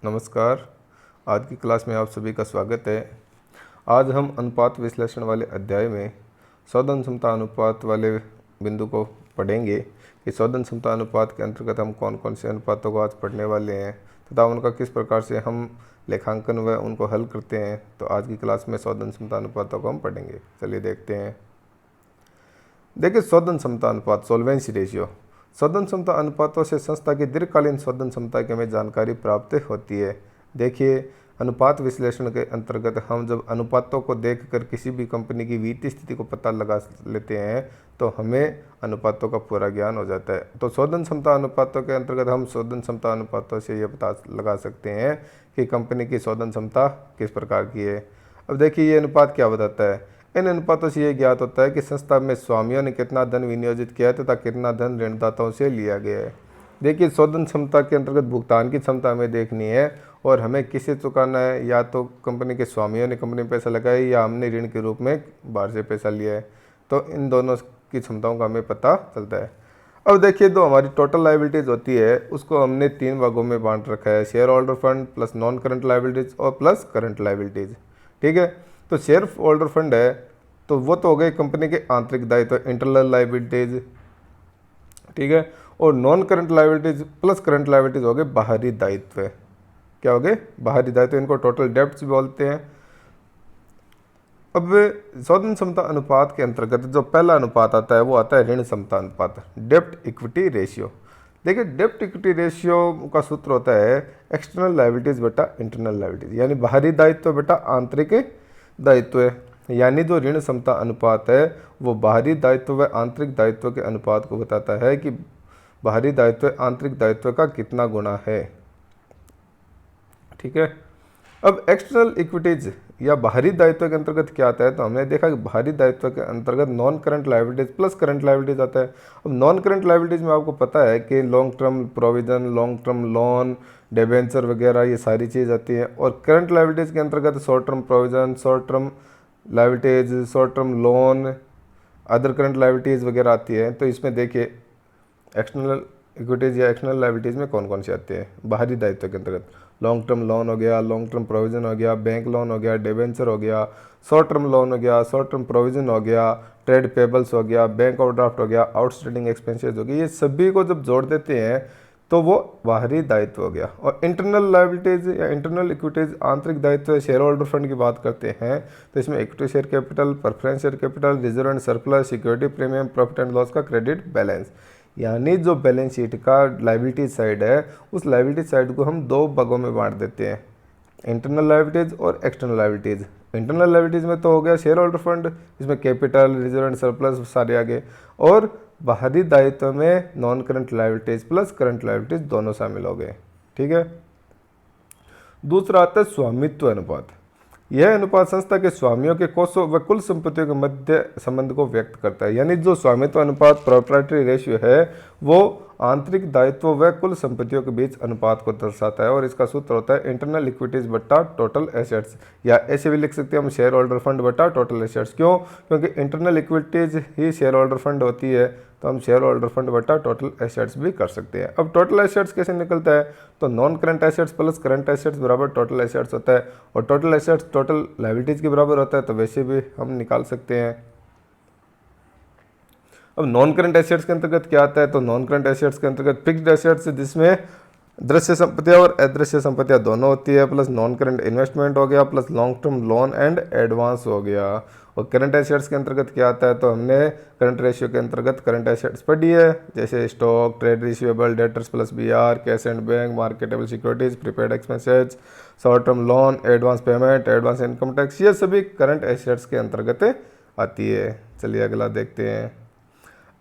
नमस्कार। आज की क्लास में आप सभी का स्वागत है। आज हम अनुपात विश्लेषण वाले अध्याय में शोधन क्षमता अनुपात वाले बिंदु को पढ़ेंगे कि शोधन क्षमता अनुपात के अंतर्गत हम कौन कौन से अनुपातों को आज पढ़ने वाले हैं तथा उनका किस प्रकार से हम लेखांकन व उनको हल करते हैं। तो आज की क्लास में शोधन क्षमता अनुपातों को हम पढ़ेंगे। चलिए देखते हैं। देखिए, शोधन क्षमता अनुपात सोल्वेंसी रेशियो। शोधन क्षमता अनुपातों से संस्था की दीर्घकालीन शोधन क्षमता की हमें जानकारी प्राप्त होती है। देखिए, अनुपात विश्लेषण के अंतर्गत हम जब अनुपातों को देखकर किसी भी कंपनी की वित्तीय स्थिति को पता लगा लेते हैं तो हमें अनुपातों का पूरा ज्ञान हो जाता है। तो शोधन क्षमता अनुपातों के अंतर्गत हम शोधन क्षमता अनुपातों से ये पता लगा सकते हैं कि कंपनी की शोधन क्षमता किस प्रकार की है। अब देखिए, ये अनुपात क्या बताता है। इन अनुपातों से यह ज्ञात होता है कि संस्था में स्वामियों ने कितना धन विनियोजित किया है तथा कितना धन ऋणदाताओं से लिया गया है। देखिए, शोधन क्षमता के अंतर्गत भुगतान की क्षमता हमें देखनी है और हमें किसे चुकाना है। या तो कंपनी के स्वामियों ने कंपनी में पैसा लगाया या हमने ऋण के रूप में बाहर से पैसा लिया है। तो इन दोनों की क्षमताओं का हमें पता चलता है। अब देखिए, जो हमारी टोटल लाइबिलिटीज होती है उसको हमने 3 भागों में बांट रखा है। Share holder fund plus non current liabilities और प्लस करंट लाइबिलिटीज। ठीक है, तो शेयर होल्डर फंड है तो वो तो हो गए कंपनी के आंतरिक दायित्व, इंटरनल लाइबिलिटीज। ठीक है, और non current liabilities plus current liabilities हो गए बाहरी दायित्व। क्या हो गए? बाहरी दायित्व। इनको टोटल डेब्ट्स भी बोलते हैं। अब शोधन क्षमता अनुपात के अंतर्गत जो पहला अनुपात आता है वो आता है ऋण क्षमता अनुपात, डेब्ट इक्विटी रेशियो। देखिए, डेब्ट इक्विटी रेशियो का सूत्र होता है एक्सटर्नल लाइबिलिटीज बटा इंटरनल लाइबिलिटीज, यानी बाहरी दायित्व बटा आंतरिक दायित्व है। यानी जो ऋण क्षमता अनुपात है वो बाहरी दायित्व व आंतरिक दायित्व के अनुपात को बताता है कि बाहरी दायित्व आंतरिक दायित्व का कितना गुना है। ठीक है, अब एक्सटर्नल इक्विटीज या बाहरी दायित्व के अंतर्गत क्या आता है, तो हमने देखा कि बाहरी दायित्व के अंतर्गत non current liabilities plus current liabilities आता है। अब नॉन करंट लायबिलिटीज में आपको पता है कि long term provision, long term loan, debenture वगैरह ये सारी चीज़ आती है। और करंट लायबिलिटीज के अंतर्गत short term provision, short term liabilities, short term loan, other current liabilities वगैरह आती है। तो इसमें देखिए, एक्सटर्नल इक्विटीज या एक्सटर्नल लायबिलिटीज में कौन कौन से आते हैं बाहरी दायित्व के अंतर्गत। लॉन्ग टर्म लोन हो गया, लॉन्ग टर्म प्रोविजन हो गया, बैंक लोन हो गया, डिबेंचर हो गया, शॉर्ट टर्म लोन हो गया, शॉर्ट टर्म प्रोविजन हो गया, ट्रेड पेबल्स हो गया, बैंक ओवरड्राफ्ट हो गया, आउटस्टैंडिंग एक्सपेंसेस हो गया। ये सभी को जब जोड़ देते हैं तो वो बाहरी दायित्व हो गया। और इंटरनल लायबिलिटीज या इंटरनल इक्विटीज आंतरिक दायित्व शेयर होल्डर फंड की बात करते हैं तो इसमें equity share capital, preference share capital, reserve and surplus, security premium, profit and loss का क्रेडिट बैलेंस, यानी जो बैलेंस शीट का लायबिलिटी साइड है उस लायबिलिटी साइड को हम 2 भागों में बांट देते हैं, इंटरनल लायबिलिटीज और एक्सटर्नल लायबिलिटीज। इंटरनल लायबिलिटीज में तो हो गया शेयर होल्डर फंड, इसमें कैपिटल, रिजर्व एंड सरप्लस सारे आगे। और बाहरी दायित्व में non current liabilities plus current liabilities दोनों शामिल हो गए। ठीक है, दूसरा आता है स्वामित्व अनुपात। यह अनुपात संस्था के स्वामियों के कोषों व कुल संपत्तियों के मध्य संबंध को व्यक्त करता है। यानी जो स्वामित्व अनुपात प्रोप्राइटरी रेशियो है वो आंतरिक दायित्व व कुल संपत्तियों के बीच अनुपात को दर्शाता है। और इसका सूत्र होता है इंटरनल इक्विटीज बट्टा टोटल एसेट्स, या ऐसे भी लिख सकते हैं हम शेयर होल्डर फंड बट्टा टोटल एसेट्स। क्यों? क्योंकि इंटरनल इक्विटीज ही शेयर होल्डर फंड होती है, तो हम शेयर होल्डर फंड बटा टोटल एसेट्स भी कर सकते हैं। अब टोटल एसेट्स कैसे निकलता है, तो non current assets plus current assets बराबर टोटल एसेट्स होता है। और टोटल एसेट्स टोटल लायबिलिटीज के बराबर होता है, तो वैसे भी हम निकाल सकते हैं। अब नॉन करंट एसेट्स के अंतर्गत क्या आता है, तो नॉन करंट एसेट्स के अंतर्गत फिक्स्ड एसेट्स जिसमें दृश्य संपत्तियां और अदृश्य संपत्तियां दोनों होती है, प्लस नॉन करंट इन्वेस्टमेंट हो गया, plus long term loan and advance हो गया। और करंट एसेट्स के अंतर्गत क्या आता है, तो हमने करंट रेशियो के अंतर्गत करंट एसेट्स पढ़ी है, जैसे stock, trade receivable, debtors plus BR, cash and bank, marketable securities, prepaid expenses, short term loan, advance payment, advance income tax, ये सभी करंट एसेट्स के अंतर्गत आती है। चलिए अगला देखते हैं।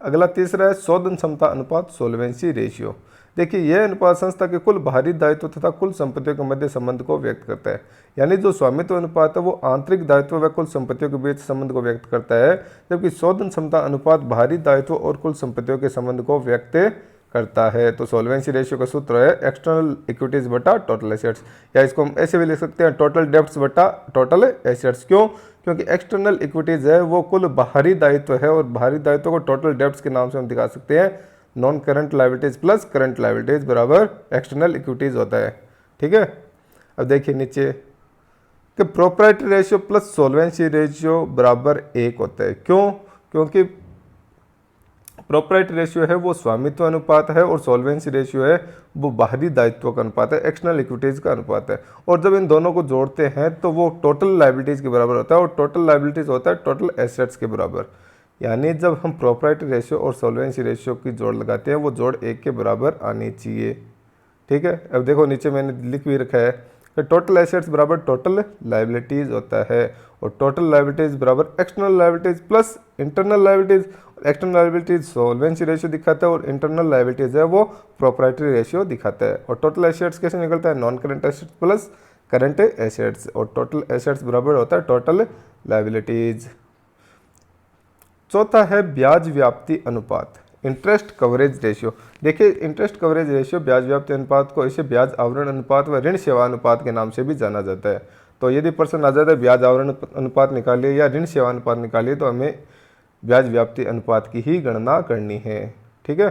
अगला तीसरा है शोधन क्षमता अनुपात सोल्वेंसी रेशियो। देखिए, यह अनुपात संस्था के कुल बाहरी दायित्व तथा कुल संपत्तियों के मध्य संबंध को व्यक्त करता है। यानी जो स्वामित्व अनुपात है वो आंतरिक दायित्व व कुल संपत्तियों के बीच संबंध को व्यक्त करता है, जबकि शोधन क्षमता अनुपात बाहरी दायित्व और कुल संपत्तियों के संबंध को व्यक्त करता है। तो सोल्वेंसी रेशियो का सूत्र है एक्सटर्नल इक्विटीज बटा टोटल एसेट्स, या इसको हम ऐसे भी लिख सकते हैं टोटल डेब्ट्स बटा टोटल एसेट्स। क्यों? क्योंकि एक्सटर्नल इक्विटीज है वो कुल बाहरी दायित्व है और बाहरी दायित्व को टोटल डेब्ट्स के नाम से हम दिखा सकते हैं। Non current liabilities plus current liabilities बराबर एक्सटर्नल इक्विटीज होता है। ठीक है, अब देखिए नीचे कि proprietary ratio plus solvency ratio बराबर 1 होता है। क्यों? क्योंकि प्रोप्राइटरी रेशियो है वो स्वामित्व अनुपात है और सॉल्वेंसी रेशियो है वो बाहरी दायित्व का अनुपात है, एक्सटर्नल इक्विटीज का अनुपात है। और जब इन दोनों को जोड़ते हैं तो वो टोटल लायबिलिटीज के बराबर होता है और टोटल लायबिलिटीज होता है टोटल एसेट्स के बराबर। यानी जब हम प्रोप्राइटरी रेशियो और सॉल्वेंसी रेशियो की जोड़ लगाते हैं वो जोड़ 1 के बराबर आनी चाहिए। ठीक है, अब देखो नीचे मैंने लिख भी रखा है कि टोटल एसेट्स बराबर टोटल लायबिलिटीज होता है और टोटल लायबिलिटीज बराबर external liabilities plus internal liabilities. External liabilities solvency ratio दिखाता है और इंटरनल लायबिलिटीज है वो प्रोप्राइटरी रेशियो दिखाता है। और टोटल एसेट्स कैसे निकलता है? Non current assets plus current assets और टोटल एसेट्स बराबर होता है टोटल लायबिलिटीज। चौथा है ब्याज व्याप्ति अनुपात, इंटरेस्ट कवरेज रेशियो। देखिए इंटरेस्ट कवरेज रेशियो ब्याज व्याप्ति अनुपात को इसे ब्याज आवरण अनुपात व ऋण सेवा अनुपात के नाम से भी जाना जाता है। तो यदि प्रश्न आ जाता है ब्याज आवरण अनुपात निकालिए या ऋण सेवा अनुपात निकालिए तो हमें ब्याज व्याप्ति अनुपात की ही गणना करनी है। ठीक है,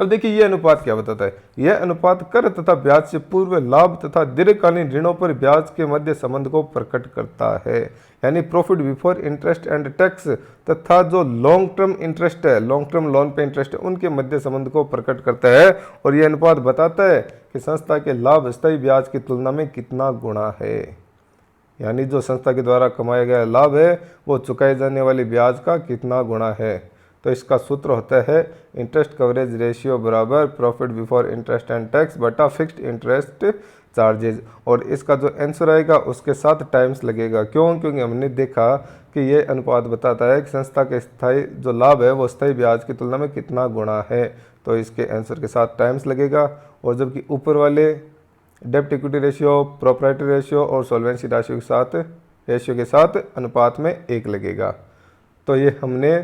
अब देखिए यह अनुपात क्या बताता है? यह अनुपात कर तथा ब्याज से पूर्व लाभ तथा दीर्घकालीन ऋणों पर ब्याज के मध्य संबंध को प्रकट करता है। यानी profit before interest and tax तथा जो लॉन्ग टर्म इंटरेस्ट है, लॉन्ग टर्म लोन पे इंटरेस्ट है, उनके मध्य संबंध को प्रकट करता है। और यह अनुपात बताता है कि संस्था के लाभ स्थायी ब्याज की तुलना में कितना गुणा है। यानी जो संस्था के द्वारा कमाया गया लाभ है वो चुकाए जाने वाले ब्याज का कितना गुणा है। तो इसका सूत्र होता है इंटरेस्ट कवरेज रेशियो बराबर profit before interest and tax बटा फिक्स्ड इंटरेस्ट चार्जेज। और इसका जो आंसर आएगा उसके साथ टाइम्स लगेगा। क्यों? क्योंकि हमने देखा कि ये अनुपात बताता है कि संस्था के स्थायी जो लाभ है वो स्थायी ब्याज की तुलना में कितना गुणा है। तो इसके आंसर के साथ टाइम्स लगेगा। और जबकि ऊपर वाले डेब्ट इक्विटी रेशियो, प्रोप्राइटरी रेशियो और सॉल्वेंसी रेशियो के साथ अनुपात में 1 लगेगा। तो ये हमने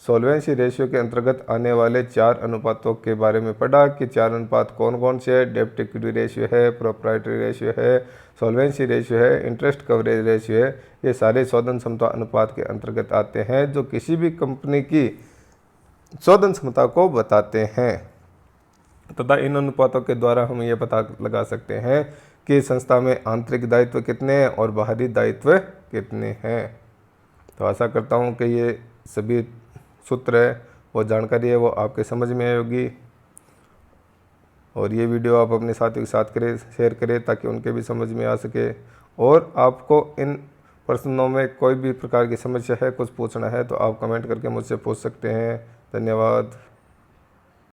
सॉल्वेंसी रेशियो के अंतर्गत आने वाले 4 अनुपातों के बारे में पढ़ा कि 4 अनुपात कौन कौन से है। डेब्ट इक्विटी रेशियो है, प्रोप्राइटरी रेशियो है, सॉल्वेंसी रेशियो है, इंटरेस्ट कवरेज रेशियो है। ये सारे शोधन क्षमता अनुपात के अंतर्गत आते हैं जो किसी भी कंपनी की शोधन क्षमता को बताते हैं। तथा इन अनुपातों के द्वारा हम ये पता लगा सकते हैं कि संस्था में आंतरिक दायित्व कितने हैं और बाहरी दायित्व कितने हैं। तो आशा करता हूँ कि ये सभी सूत्र है वो जानकारी है वो आपके समझ में आई होगी। और ये वीडियो आप अपने साथियों के साथ करें, शेयर करें ताकि उनके भी समझ में आ सके। और आपको इन प्रश्नों में कोई भी प्रकार की समस्या है, कुछ पूछना है तो आप कमेंट करके मुझसे पूछ सकते हैं। धन्यवाद।